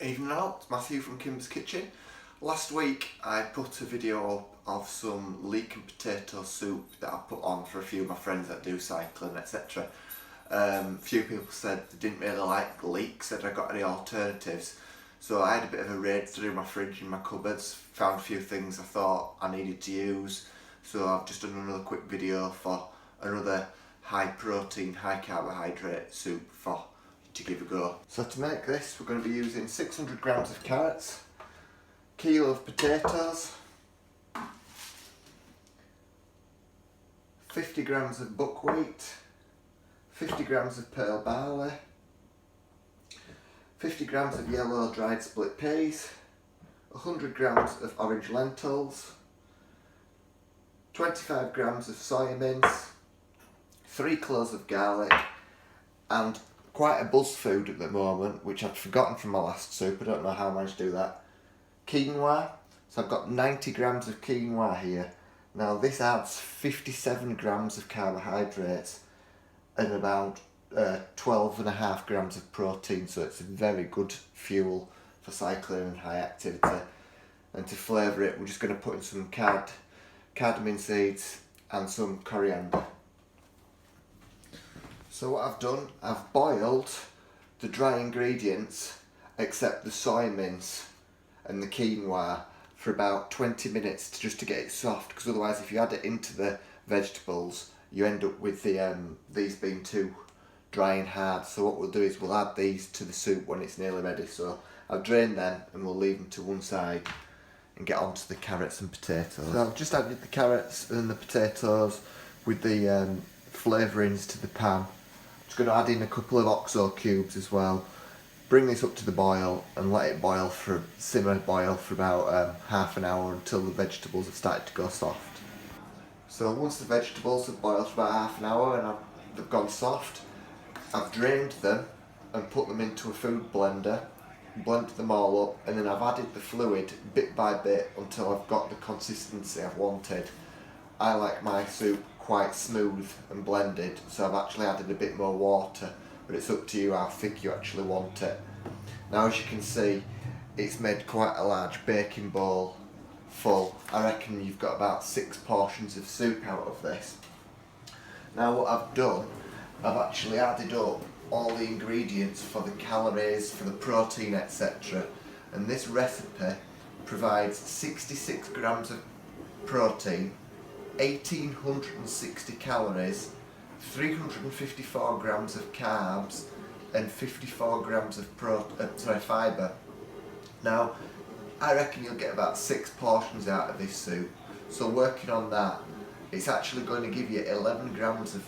Evening all, it's Matthew from Kim's Kitchen. Last week I put a video up of some leek and potato soup that I put on for a few of my friends that do cycling, etc. A few people said they didn't really like leek, said I got any alternatives. So I had a bit of a raid through my fridge and my cupboards, found a few things I thought I needed to use. So I've just done another quick video for another high protein, high carbohydrate soup for to give a go. So to make this we're going to be using 600 grams of carrots, kilo of potatoes, 50 grams of buckwheat, 50 grams of pearl barley, 50 grams of yellow dried split peas, 100 grams of orange lentils, 25 grams of soya mince, 3 cloves of garlic, and quite a buzz food at the moment, which I'd forgotten from my last soup. I don't know how I managed to do that. Quinoa. So I've got 90 grams of quinoa here. Now this adds 57 grams of carbohydrates and about 12.5 grams of protein, so it's a very good fuel for cycling and high activity. And to flavour it, we're just going to put in some cardamom seeds and some coriander. So what I've done, I've boiled the dry ingredients except the soy mince and the quinoa for about 20 minutes just to get it soft, because otherwise if you add it into the vegetables you end up with these being too dry and hard. So what we'll do is we'll add these to the soup when it's nearly ready. So I've drained them and we'll leave them to one side and get on to the carrots and potatoes. So I've just added the carrots and the potatoes with the flavourings to the pan. Just going to add in a couple of oxo cubes as well. Bring this up to the boil and let it boil for about half an hour until the vegetables have started to go soft. So once the vegetables have boiled for about half an hour and they've gone soft, I've drained them and put them into a food blender, blended them all up, and then I've added the fluid bit by bit until I've got the consistency I've wanted. I like my soup quite smooth and blended, so I've actually added a bit more water, but it's up to you how thick you actually want it. Now as you can see, it's made quite a large baking bowl full. I reckon you've got about 6 portions of soup out of this. Now what I've done, I've actually added up all the ingredients for the calories, for the protein, etc. And this recipe provides 66 grams of protein, 1860 calories, 354 grams of carbs and 54 grams of fibre. Now I reckon you'll get about 6 portions out of this soup, so working on that, it's actually going to give you 11 grams of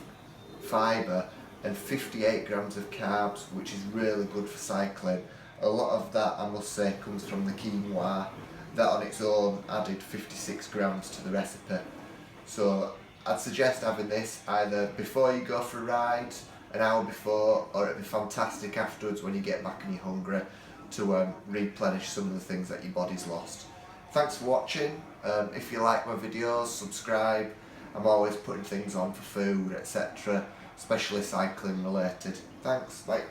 fibre and 58 grams of carbs, which is really good for cycling. A lot of that, I must say, comes from the quinoa. That on its own added 56 grams to the recipe. So I'd suggest having this either before you go for a ride, an hour before, or it'd be fantastic afterwards when you get back and you're hungry to replenish some of the things that your body's lost. Thanks for watching. If you like my videos, subscribe. I'm always putting things on for food, etc., especially cycling related. Thanks, bye.